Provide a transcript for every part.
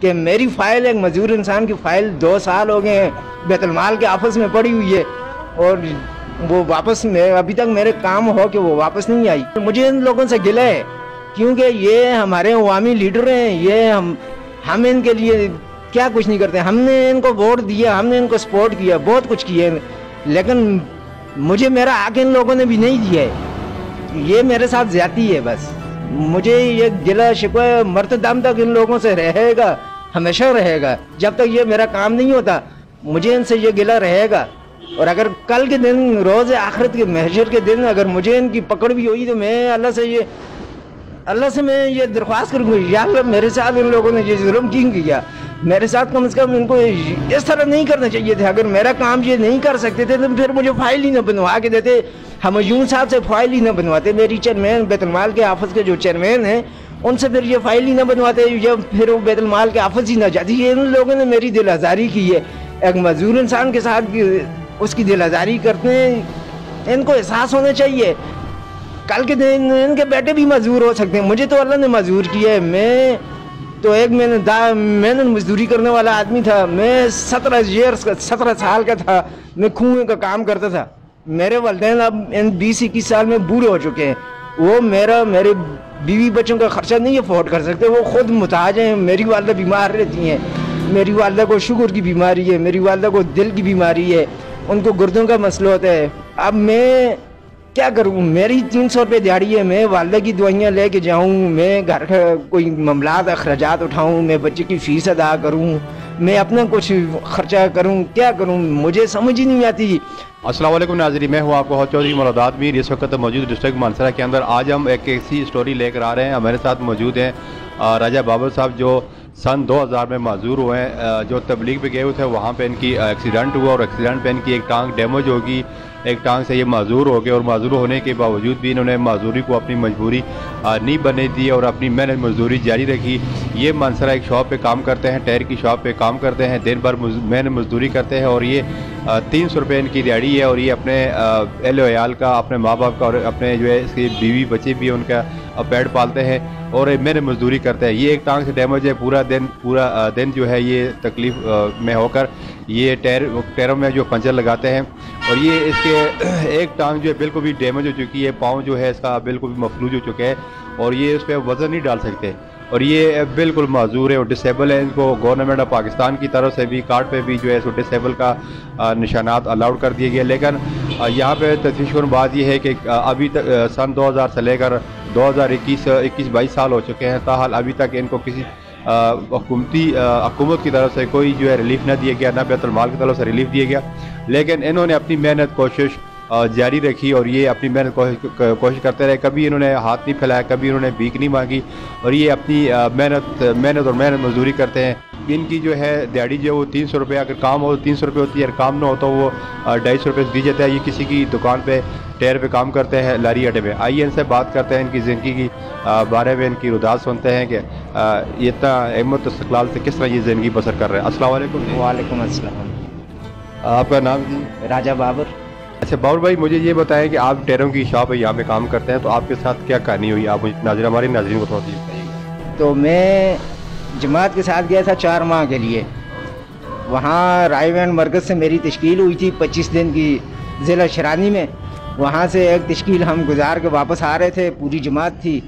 कि मेरी फ़ाइल, एक मजदूर इंसान की फ़ाइल 2 साल हो गए हैं बैतुल माल के ऑफिस में पड़ी हुई है और वो वापस में अभी तक मेरे काम हो कि वो वापस नहीं आई। मुझे इन लोगों से गिला है क्योंकि ये हमारे अवामी लीडर हैं, ये हम इनके लिए क्या कुछ नहीं करते। हमने इनको वोट दिया, हमने इनको सपोर्ट किया, बहुत कुछ किया, लेकिन मुझे मेरा हक इन लोगों ने भी नहीं दिया है। ये मेरे साथ ज्यादती है। बस मुझे ये गिला शिकवा मरते दम तक इन लोगों से रहेगा, हमेशा रहेगा। जब तक ये मेरा काम नहीं होता मुझे इनसे ये गिला रहेगा। और अगर कल के दिन, रोज़ आखिरत के महशर के दिन, अगर मुझे इनकी पकड़ भी हुई तो मैं अल्लाह से मैं ये दरख्वास्त करूँगा, या अल्लाह मेरे साथ इन लोगों ने ये जुल्म क्यों किया। मेरे साथ कम से कम इनको इस तरह नहीं करना चाहिए था। अगर मेरा काम ये नहीं कर सकते थे तो फिर मुझे फ़ाइल ही ना बनवा के देते, हम यूं साहब से फ़ाइल ही ना बनवाते। मेरी चेयरमैन, बैतुल माल के ऑफिस के जो चेयरमैन हैं, उनसे फिर ये फ़ाइल ही ना बनवाते, या फिर वो बैतुल माल के ऑफिस ही ना जाती। ये इन लोगों ने मेरी दिल आज़ारी की है। एक मजदूर इंसान के साथ उसकी दिल आज़ारी करते हैं, इनको एहसास होना चाहिए। कल के दिन इनके बेटे भी मजदूर हो सकते हैं। मुझे तो अल्लाह ने मजदूर किया है। मैं तो एक मैंने मजदूरी करने वाला आदमी था। मैं 17 साल का था। मैं कुएं का काम करता था। मेरे वालिदैन अब इन 20-21 साल में बूढ़े हो चुके हैं। वो मेरे बीवी बच्चों का खर्चा नहीं अफोर्ड कर सकते। वो खुद मुताज हैं। मेरी वालदा बीमार रहती हैं। मेरी वालदा को शुगर की बीमारी है, मेरी वालदा को दिल की बीमारी है, उनको गुर्दों का मसला होता है। अब मैं क्या करूँ? मेरी 300 रुपये दिहाड़ी है। मैं वालदा की दवाइयाँ लेके जाऊँ, मैं घर का कोई मामलात अखराजात उठाऊँ, मैं बच्चे की फ़ीस अदा करूँ, मैं अपना कुछ खर्चा करूँ, क्या करूँ? मुझे समझ ही नहीं आती। अस्सलाम वालेकुम नाज़रीन, मैं हूँ आपको चौधरी मुरादात मीर। इस वक्त मौजूद डिस्ट्रिक्ट मानसरा के अंदर। आज हम एक ऐसी स्टोरी लेकर आ रहे हैं। हमारे साथ मौजूद हैं राजा बाबर साहब, जो सन 2000 में माजूर हुए हैं। जो तबलीग पे गए हुए थे, वहाँ पे इनकी एक्सीडेंट हुआ और एक्सीडेंट पे इनकी एक टांग डैमेज होगी, एक टांग से ये माजूर हो गए। और माजूर होने के बावजूद भी इन्होंने माजूरी को अपनी मजबूरी नहीं बनने दी और अपनी मेहनत मजदूरी जारी रखी। ये मानसरा एक शॉप पे काम करते हैं, टायर की शॉप पे काम करते हैं, दिन भर मेहनत मजदूरी करते हैं। और ये 300 रुपये इनकी दिहाड़ी है। और ये अपने अहल वयाल का, अपने माँ बाप का और अपने जो है इसके बीवी बच्चे भी उनका पेट पालते हैं और मेहनत मजदूरी करते हैं। ये एक टांग से डैमेज है। पूरा दिन जो है ये तकलीफ़ में होकर ये टायरों में जो पंचर लगाते हैं। और ये इसके एक टांग जो है बिल्कुल भी डैमेज हो चुकी है, पाँव जो है इसका बिल्कुल भी मफलूज हो चुका है और ये उस पर वज़न नहीं डाल सकते। और ये बिल्कुल माजूर है और डिसेबल है। इनको गवर्नमेंट ऑफ पाकिस्तान की तरफ से भी कार्ड पे भी जो है सो डिसेबल का निशानात अलाउड कर दिए गए। लेकिन यहाँ पे तशवीशकुन बात यह है कि अभी तक सन 2000 से लेकर 2021-22 साल हो चुके हैं, ताहाल अभी तक इनको किसी हुकूमत की तरफ से कोई जो है रिलीफ न दिया गया, ना बैतुल माल की तरफ से रिलीफ दिया गया। लेकिन इन्होंने अपनी मेहनत कोशिश जारी रखी और ये अपनी मेहनत कोशिश करते रहे। कभी इन्होंने हाथ नहीं फैलाया, कभी इन्होंने भीख नहीं मांगी और ये अपनी मेहनत मजदूरी करते हैं। इनकी जो है दिहाड़ी जो है वो 300 रुपये, अगर काम हो तो 300 रुपये होती है, अगर काम ना हो तो वो 250 रुपये दी जाता है। ये किसी की दुकान पे टायर पे काम करते हैं, लारी अड्डे में। आइए इनसे बात करते हैं, इनकी ज़िंदगी की बारे में इनकी रुदात सुनते हैं कि ये इतना हिम्मत इस्तक़लाल से किस तरह ये ज़िंदगी बसर कर रहे हैं। अस्सलाम वालेकुम। वालेकुम अस्सलाम। आपका नाम जी? राजा बाबर। अच्छा बाबर भाई, मुझे ये बताएं कि आप टायरों की शॉप है, यहाँ पे काम करते हैं, तो आपके साथ क्या कहानी हुई? आप हमारे नाज़रीन को थोड़ा सी बताइए। तो मैं जमात के साथ गया था 4 माह के लिए। वहाँ रायवैन मरकज़ से मेरी तश्कील हुई थी 25 दिन की ज़िला शरानी में। वहाँ से एक तश्कील हम गुजार के वापस आ रहे थे, पूरी जमात थी।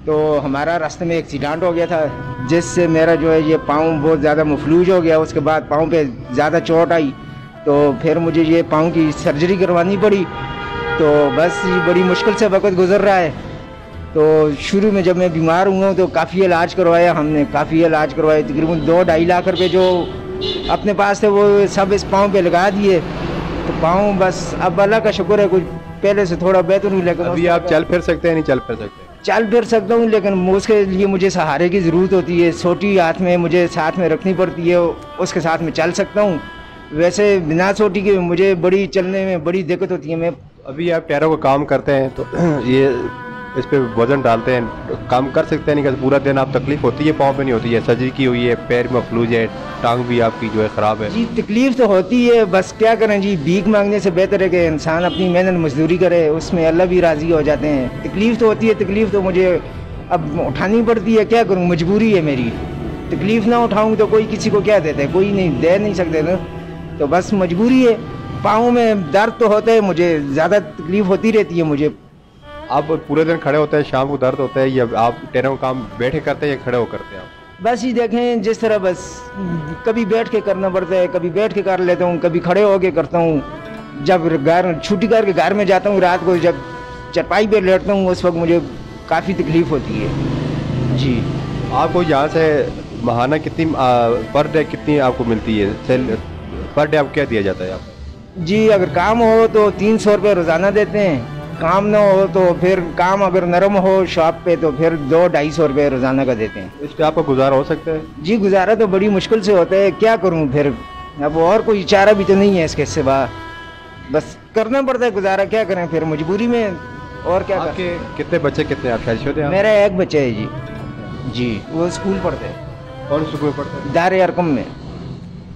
तो हमारा रास्ते में एक्सीडेंट हो गया था, जिससे मेरा जो है ये पाँव बहुत ज़्यादा मफलूज हो गया। उसके बाद पाँव पे ज़्यादा चोट आई, तो फिर मुझे ये पाँव की सर्जरी करवानी पड़ी। तो बस ये बड़ी मुश्किल से वक्त गुजर रहा है। तो शुरू में जब मैं बीमार हुआ तो काफ़ी इलाज करवाया हमने, काफ़ी इलाज करवाया। तकरीबन 2-2.5 लाख रुपए जो अपने पास थे वो सब इस पाँव पे लगा दिए। तो पाँव बस अब अल्लाह का शुक्र है कुछ पहले से थोड़ा बेहतर हुई। लेकिन अभी आप चल फिर सकते हैं? नहीं चल फिर सकते? चल फिर सकता हूँ, लेकिन उसके लिए मुझे सहारे की ज़रूरत होती है। सोटी हाथ में मुझे साथ में रखनी पड़ती है, उसके साथ में चल सकता हूँ। वैसे बिना सोटी के मुझे बड़ी चलने में बड़ी दिक्कत होती है। मैं अभी आप टायरों का काम करते हैं तो ये इस पर वजन डालते हैं, काम कर सकते हैं? नहीं कर? पूरा दिन आप तकलीफ होती है, पाँव पे नहीं होती है? सर्जरी की हुई है, पैर में मफलूज है, टांग भी आपकी जो है ख़राब है। जी तकलीफ़ तो होती है, बस क्या करें जी, भीख मांगने से बेहतर है कि इंसान अपनी मेहनत मजदूरी करे, उसमें अल्लाह भी राज़ी हो जाते हैं। तकलीफ़ तो होती है, तकलीफ़ तो मुझे अब उठानी पड़ती है, क्या करूँ, मजबूरी है मेरी। तकलीफ़ ना उठाऊँ तो कोई किसी को क्या देते, कोई नहीं दे नहीं सकते ना। तो बस मजबूरी है। पाँव में दर्द तो होता है, मुझे ज़्यादा तकलीफ़ होती रहती है मुझे। आप पूरे दिन खड़े होते हैं, शाम को दर्द होता है, या आप टेरों का काम बैठे करते हैं या खड़े हो करते हैं आप? बस ये देखें जिस तरह, बस कभी बैठ के करना पड़ता है, कभी बैठ के कर लेता हूँ, कभी खड़े होके करता हूँ। जब घर छुट्टी करके घर में जाता हूँ रात को, जब चरपाई पे लेटता हूँ, उस वक्त मुझे काफ़ी तकलीफ़ होती है जी। आपको यहाँ से माहाना कितनी पर डे कितनी आपको मिलती है? सेल पर डे आपको क्या दिया जाता है आपको? जी अगर काम हो तो 300 रुपये रोज़ाना देते हैं, काम ना हो तो फिर काम अगर नरम हो शॉप पे तो फिर 200-250 रुपये रोज़ाना का देते हैं। इस पर आपका गुजारा हो सकता है? जी गुजारा तो बड़ी मुश्किल से होता है, क्या करूं फिर, अब और कोई चारा भी तो नहीं है इसके सिवा, बस करना पड़ता है गुजारा, क्या करें फिर मजबूरी में, और क्या करें। आपके कितने बच्चे, कितने आप शादीशुदा हैं? मेरा एक बच्चा है जी। जी वो स्कूल पढ़ते हैं। कौन स्कूल में पढ़ते हैं? दार अरकम में।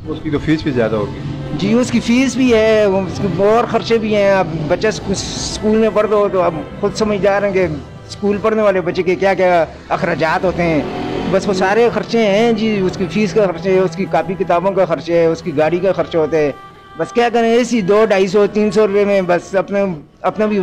उसकी तो फीस भी ज़्यादा होगी। जी उसकी फ़ीस भी है, उसके और ख़र्चे भी हैं। अब बच्चा स्कूल में पढ़ते हो तो अब खुद समझदार हैं कि स्कूल पढ़ने वाले बच्चे के क्या क्या अखराजात होते हैं। बस वो सारे ख़र्चे हैं जी, उसकी फ़ीस का खर्चे है, उसकी कापी किताबों का खर्चे है, उसकी गाड़ी का खर्चे होते हैं। बस क्या करें, इसी 200-250-300 रुपये में बस अपना भी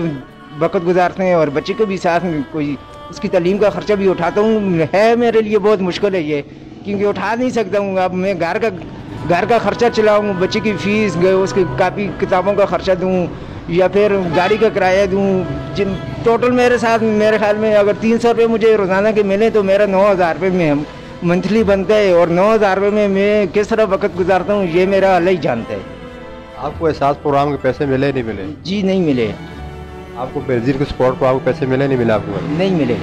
वक्त गुजारते हैं और बच्चे के भी साथ में कोई उसकी तालीम का खर्चा भी उठाता हूँ। है मेरे लिए बहुत मुश्किल है ये, क्योंकि उठा नहीं सकता हूँ। अब मैं घर का खर्चा चलाऊँ, बच्चे की फ़ीस, उसकी कापी किताबों का खर्चा दूँ या फिर गाड़ी का किराया दूँ। जिन टोटल मेरे साथ मेरे ख्याल में अगर 300 रुपये मुझे रोज़ाना के मिले तो मेरा 9,000 रुपये में मंथली बनता है, और 9,000 रुपये में मैं किस तरह वक्त गुजारता हूँ ये मेरा अल्लाह ही जानता है। आपको एहसास प्रोग्राम के पैसे मिले नहीं मिले? जी नहीं मिले। आपको बेनज़ीर के स्पॉट को आपको पैसे मिले नहीं मिले? आपको नहीं मिले।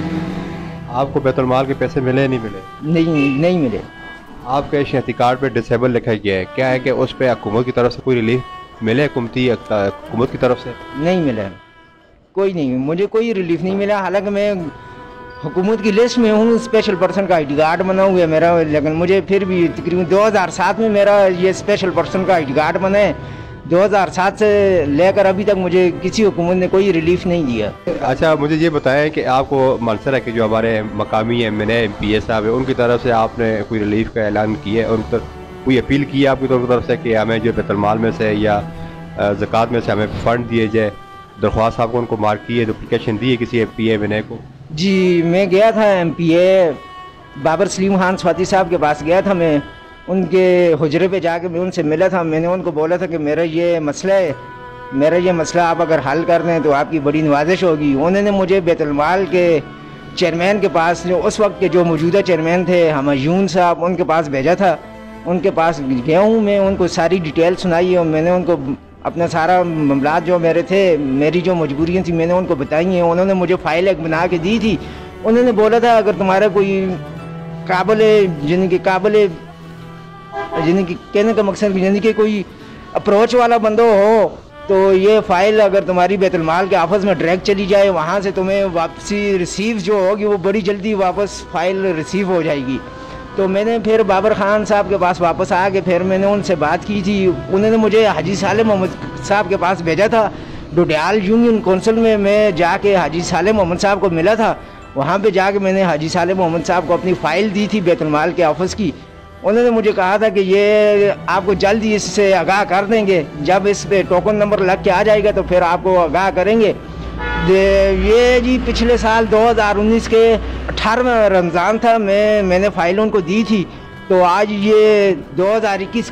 आपको बैतुल माल के पैसे मिले नहीं मिले? नहीं मिले। आपके शनाख्ती कार्ड पे डिसेबल लिखा गया है, क्या है कि उस पर हुकूमत की तरफ से कोई रिलीफ मिले? हुकूमत की तरफ से नहीं मिला, कोई नहीं, मुझे कोई रिलीफ नहीं मिला। हालांकि मैं हुकूमत की लिस्ट में हूँ, स्पेशल पर्सन का ID कार्ड बना हुआ है मेरा, लेकिन मुझे फिर भी तकरीबन 2007 में मेरा ये स्पेशल पर्सन का ID कार्ड बना है। 2007 से लेकर अभी तक मुझे किसी हुकूमत ने कोई रिलीफ नहीं दिया। अच्छा मुझे ये बताएं कि आपको मनसरा के जो हमारे मकामी MNA MPA साहब है, उनकी तरफ से आपने कोई रिलीफ का ऐलान किया है और कोई अपील की है आपकी तरफ से कि हमें जो बैतुल माल में से या ज़कात में से हमें फ़ंड दिए जाए? दरख्वास्त आपको उनको मार्क की है, एप्लीकेशन दी है किसी MPA MNA को? जी मैं गया था MPA बाबर सलीम खान स्वाति साहब के पास गया था। मैं उनके हुजरे पे जाके मैं उनसे मिला था। मैंने उनको बोला था कि मेरा ये मसला है, मेरा ये मसला आप अगर हल कर दें तो आपकी बड़ी नवाजिश होगी। उन्होंने मुझे बैतुल माल के चेयरमैन के पास, जो उस वक्त के जो मौजूदा चेयरमैन थे हमयून साहब, उनके पास भेजा था। उनके पास गया हूँ मैं, उनको सारी डिटेल सुनाई और मैंने उनको अपना सारा मामलात जो मेरे थे, मेरी जो मजबूरियाँ थी मैंने उनको बताई हैं। उन्होंने मुझे फ़ाइल एक बना के दी थी। उन्होंने बोला था अगर तुम्हारा कोई यानी कि कहने का मकसद यानी कि कोई अप्रोच वाला बंदा हो तो ये फ़ाइल अगर तुम्हारी बैतुल माल के ऑफिस में डायरेक्ट चली जाए, वहाँ से तुम्हें वापसी रिसीव जो होगी वो बड़ी जल्दी वापस फ़ाइल रिसीव हो जाएगी। तो मैंने फिर बाबर ख़ान साहब के पास वापस आ के फिर मैंने उनसे बात की थी। उन्होंने मुझे हाजी साले मोहम्मद साहब के पास भेजा था। डोडियाल यूनियन कौंसिल में मैं जाके हाजी साले मोहम्मद साहब को मिला था। वहाँ पे जाके मैंने हाजी साले मोहम्मद साहब को अपनी फ़ाइल दी थी बैतुल माल के ऑफिस की। उन्होंने मुझे कहा था कि ये आपको जल्द ही इससे आगाह कर देंगे, जब इस पे टोकन नंबर लग के आ जाएगा तो फिर आपको आगाह करेंगे। ये जी पिछले साल 2019 के 18वें रमज़ान था, मैंने फ़ाइल उनको दी थी। तो आज ये 2021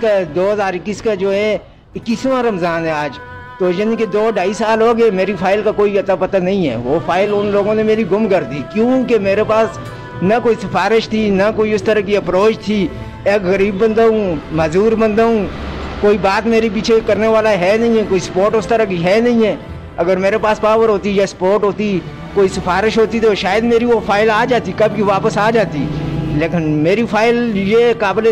का जो है 21वां रमज़ान है आज। तो यानी कि 2-2.5 साल हो गए, मेरी फ़ाइल का कोई अता पता नहीं है। वो फ़ाइल उन लोगों ने मेरी गुम कर दी, क्योंकि मेरे पास ना कोई सिफारिश थी, ना कोई उस तरह की अप्रोच थी। एक गरीब बंदा हूँ, मजदूर बंदा हूँ, कोई बात मेरे पीछे करने वाला है नहीं है, कोई सपोर्ट उस तरह की है नहीं है। अगर मेरे पास पावर होती या सपोर्ट होती, कोई सिफारिश होती तो शायद मेरी वो फ़ाइल आ जाती, कब की वापस आ जाती। लेकिन मेरी फ़ाइल ये काबिल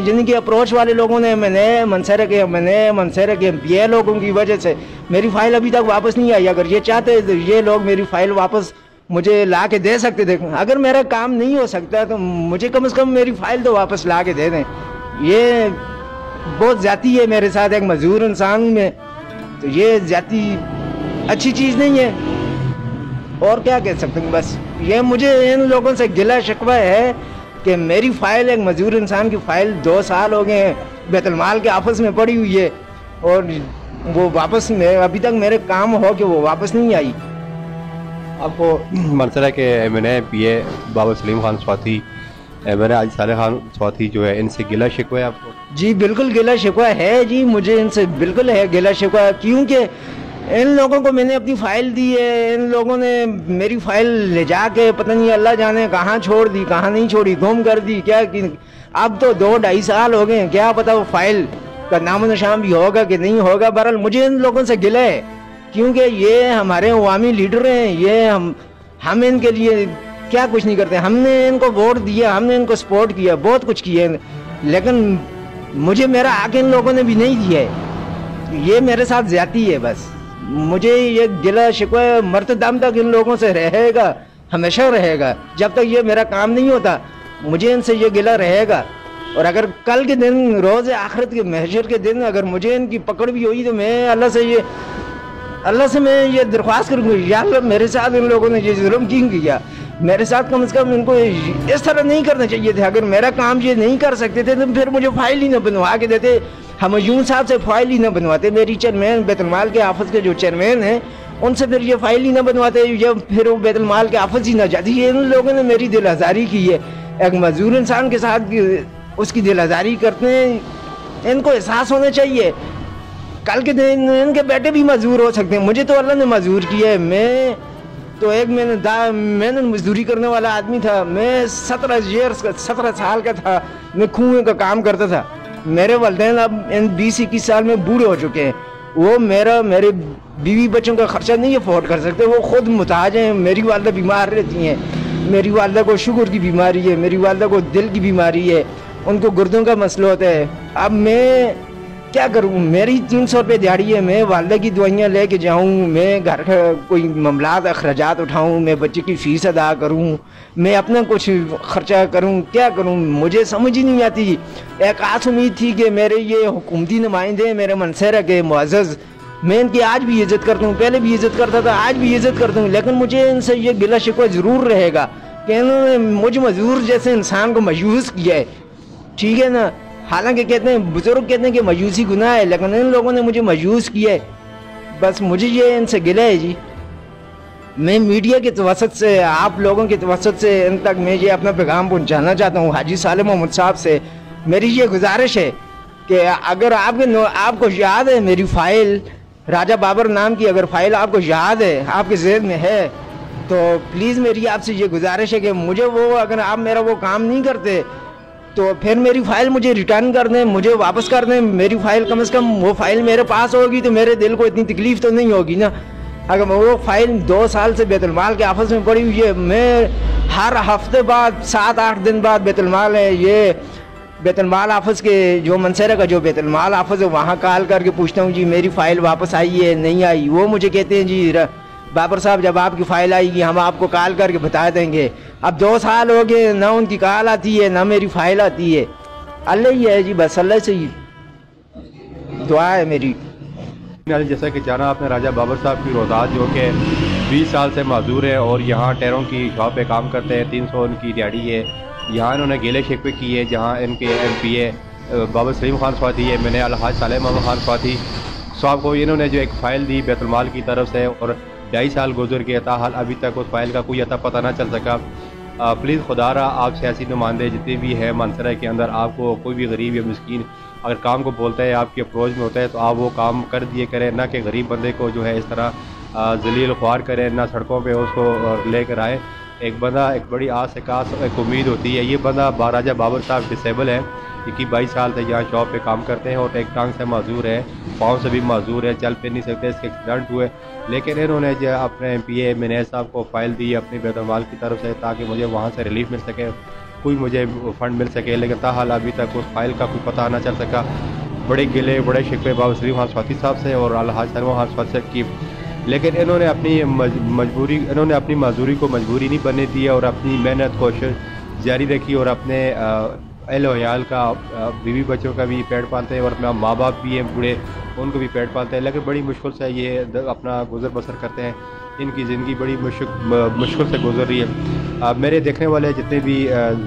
यानी कि अप्रोच वाले लोगों ने, मैंने मनसरा के MPA लोगों की वजह से मेरी फ़ाइल अभी तक वापस नहीं आई। अगर ये चाहते तो ये लोग मेरी फ़ाइल वापस मुझे ला के दे सकते थे। अगर मेरा काम नहीं हो सकता तो मुझे कम से कम मेरी फ़ाइल तो वापस ला के दे दें। ये बहुत ज़्यादती है मेरे साथ एक मजदूर इंसान में, तो ये ज़्यादती अच्छी चीज़ नहीं है। और क्या कह सकते हैं, बस ये मुझे इन लोगों से गिला शिकवा है कि मेरी फ़ाइल, एक मजदूर इंसान की फ़ाइल 2 साल हो गए हैं बैतुल-माल के ऑफिस में पड़ी हुई है और वो वापस अभी तक मेरे काम हो कि वो वापस नहीं आई। आपको मनसरा के एमएनए पीए बाबर सलीम खान स्वाति, एमएनए आज साले खान स्वाति जो है, इनसे गिला शिकवा है आपको? जी बिल्कुल गिला शिकवा है जी, मुझे इनसे बिल्कुल है गिला शिकवा, क्योंकि इन लोगों को मैंने अपनी फ़ाइल दी है, इन लोगों ने मेरी फ़ाइल ले जाके पता नहीं अल्लाह जाने कहाँ छोड़ दी, कहाँ नहीं छोड़ी, गुम कर दी क्या कि अब तो 2-2.5 साल हो गए हैं, क्या पता वो फ़ाइल का नामो निशान भी होगा कि नहीं होगा। बहरहाल मुझे इन लोगों से गिला है, क्योंकि ये हमारे अवामी लीडर हैं, ये हम इनके लिए क्या कुछ नहीं करते। हमने इनको वोट दिया, हमने इनको सपोर्ट किया, बहुत कुछ किया, लेकिन मुझे मेरा हक इन लोगों ने भी नहीं दिया है। ये मेरे साथ ज्यादती है। बस मुझे ये गिला शिकवा मरते दम तक इन लोगों से रहेगा, हमेशा रहेगा। जब तक ये मेरा काम नहीं होता मुझे इनसे ये गिला रहेगा। और अगर कल के दिन, रोज़ आखिरत के महशर के दिन, अगर मुझे इनकी पकड़ भी हुई तो मैं अल्लाह से मैं ये दरख्वास्त करूँगा, या अल्लाह मेरे साथ इन लोगों ने ये जुल्म क्यों किया, मेरे साथ कम से कम इनको इस तरह नहीं करना चाहिए था। अगर मेरा काम ये नहीं कर सकते थे तो फिर मुझे फ़ाइल ही ना बनवा के देते, हमयून साहब से फ़ाइल ही ना बनवाते, मेरी चेयरमैन बैतुल-माल के ऑफिस के जो चेयरमैन हैं उनसे फिर ये फ़ाइल ही ना बनवाते, या फिर वो बैतुल-माल के ऑफिस ही ना जाती। ये इन लोगों ने मेरी दिल आज़ारी की है, एक मजदूर इंसान के साथ उसकी दिल आज़ारी करते हैं। इनको एहसास होना चाहिए, कल के दिन इनके बेटे भी मजदूर हो सकते हैं। मुझे तो अल्लाह ने मजदूर किया है, मैं तो एक मैंने मजदूरी करने वाला आदमी था। मैं 17 साल का था, मैं कुएं का काम करता था। मेरे वालिदैन अब इन 20-21 साल में बूढ़े हो चुके हैं, वो मेरे बीवी बच्चों का खर्चा नहीं अफोर्ड कर सकते, वो खुद मुताज हैं। मेरी वालदा बीमार रहती हैं, मेरी वालदा को शुगर की बीमारी है, मेरी वालदा को दिल की बीमारी है, उनको गुर्दों का मसला होता है। अब मैं क्या करूँ, मेरी 300 रुपये दिहाड़ी है, मैं वालदा की दवाइयाँ लेके जाऊँ, मैं घर का कोई मामलात अखराजात उठाऊँ, मैं बच्चे की फ़ीस अदा करूँ, मैं अपना कुछ खर्चा करूँ, क्या करूँ मुझे समझ ही नहीं आती। एक आस उम्मीद थी कि मेरे ये हुकूमती नुमाइंदे, मेरे मनसेरा के मुअज़्ज़ज़, मैं इनकी आज भी इज़्ज़त करता हूँ, पहले भी इज़्ज़त करता था, आज भी इज़्ज़त करता हूँ, लेकिन मुझे इनसे ये गिला शिकवा ज़रूर रहेगा कि इन्होंने मुझ मजदूर जैसे इंसान को मायूस किया है। ठीक है ना, हालांकि कहते हैं, बुजुर्ग कहते हैं कि मायूसी गुनाह है, लेकिन इन लोगों ने मुझे मायूस किया है। बस मुझे ये इनसे गिला है जी। मैं मीडिया के तवसत से, आप लोगों के तवसत से इन तक मैं ये अपना पैगाम पहुंचाना चाहता हूँ। हाजी साले मोहम्मद साहब से मेरी ये गुजारिश है कि अगर आपको याद है मेरी फ़ाइल, राजा बाबर नाम की अगर फ़ाइल आपको याद है, आपके ज़हन में है, तो प्लीज़ मेरी आपसे ये गुजारिश है कि मुझे अगर आप मेरा वो काम नहीं करते तो फिर मेरी फ़ाइल मुझे रिटर्न कर दें, मुझे वापस कर दें। मेरी फ़ाइल कम से कम वो फ़ाइल मेरे पास होगी तो मेरे दिल को इतनी तकलीफ़ तो नहीं होगी ना। अगर वो फ़ाइल 2 साल से बैतुल-माल के ऑफिस में पड़ी हुई है, मैं हर हफ्ते बाद 7-8 दिन बाद बैतुल-माल है, ये बैतुल-माल ऑफिस के जो मनसेरा का जो बैतुल-माल ऑफिस है वहाँ कॉल करके पूछता हूँ जी मेरी फ़ाइल वापस आई है नहीं आई। वो मुझे कहते हैं जी बाबर साहब जब आपकी फ़ाइल आएगी हम आपको कॉल करके बता देंगे। अब 2 साल हो गए, ना उनकी कॉल आती है ना मेरी फ़ाइल आती है। अल्लाह ही है जी, बस अल्लाह से ही दुआ है मेरी। जैसा कि जाना आपने राजा बाबर साहब की रोज़ात जो कि 20 साल से माजूर है और यहाँ टायरों की शॉप पे काम करते हैं, 300 उनकी दिहाड़ी है। यहाँ इन्होंने गिले शिकवे की है, जहाँ इनके MPA बाबर सलीम खान स्वाति है, मैंने अलहाज साले मोहम्मद खान स्वाति साहब को इन्होंने जो एक फ़ाइल दी बैतुल-माल की तरफ से और 2.5 साल गुजर गए, ताहाल अभी तक उस फाइल का कोई अता पता ना चल सका। प्लीज़ खुदारा आप सियासी नुमाइंदे जितने भी हैं मानसरा के अंदर, आपको कोई भी गरीब या मिस्कीन अगर काम को बोलता है, आपके अप्रोच में होता है तो आप वो काम कर दिए करें, ना कि गरीब बंदे को जो है इस तरह जलील ख्वार करें, ना सड़कों पे उसको लेकर आए। एक बंदा एक बड़ी आस एक उम्मीद होती है। ये बंदा राजा बाबर साहब डिसेबल है, 21-22 साल से यहाँ शॉप पे काम करते हैं और एक टांग से माजूर है, पाँव से भी माजूर है, चल फिर नहीं सकते, इसके एक्सीडेंट हुए। लेकिन इन्होंने जो अपने MPA मैनेज साहब को फ़ाइल दी अपनी बैतुल-माल की तरफ से ताकि मुझे वहाँ से रिलीफ मिल सके, कोई मुझे फ़ंड मिल सके। लेकिन ताहाल अभी तक उस फाइल का कोई पता ना चल सका। बड़े गिले बड़े शिकवे बाबर सलीम खान स्वाति साहब से और अलहाज सलीम खान स्वाति साहब की, लेकिन इन्होंने अपनी माजूरी को मजबूरी नहीं बनने दी और अपनी मेहनत कोशिश जारी रखी और अपने अहल वयाल का, बीवी बच्चों का भी पेट पालते हैं और अपना माँ बाप भी हैं बूढ़े, उनको भी पेट पालते हैं। लेकिन बड़ी मुश्किल से ये अपना गुजर बसर करते हैं, इनकी ज़िंदगी बड़ी मुश्किल से गुजर रही है। मेरे देखने वाले जितने भी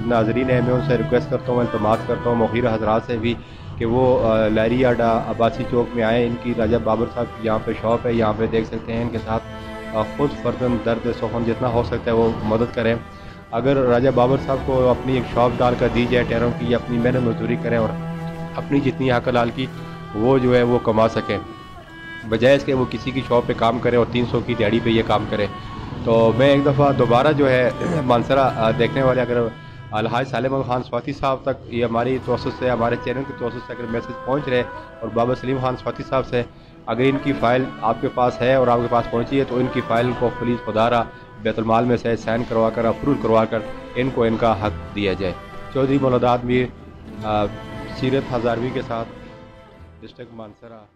नाजरीन हैं, मैं उनसे रिक्वेस्ट करता हूँ, इल्तमास करता हूँ मोखीर हजरात से भी कि वो लहरी अड्डा अब्बासी चौक में आए। इनकी राजा बाबर साहब की यहाँ पे शॉप है, यहाँ पे देख सकते हैं। इनके साथ ख़ुद फर्दन दर्द सुखन जितना हो सकता है वो मदद करें। अगर राजा बाबर साहब को अपनी एक शॉप डाल कर दी जाए टायरों की, अपनी मेहनत मजदूरी करें और अपनी जितनी हक हलाल की वो जो है वो कमा सकें, बजाय इसके वो किसी की शॉप पे काम करें और 300 की दिहाड़ी पे ये काम करें। तो मैं एक दफ़ा दोबारा जो है मानसरा देखने वाले अगर अलहाज सालिम खान स्वाति साहब तक ये हमारी तवज्जुह से, हमारे चैनल की तवज्जुह से अगर मैसेज पहुँच रहे और बाबा सलीम खान स्वाति साहब से अगर इनकी फ़ाइल आपके पास है और आपके पास पहुँची है तो इनकी फ़ाइल को पुलिस खुदारा बैतुल-माल में से साइन करवा कर अप्रूव करवा कर इनको इनका हक दिया जाए। चौधरी मौलूद मीर सीरत हज़ारवी के साथ डिस्ट्रिक्ट मानसरा।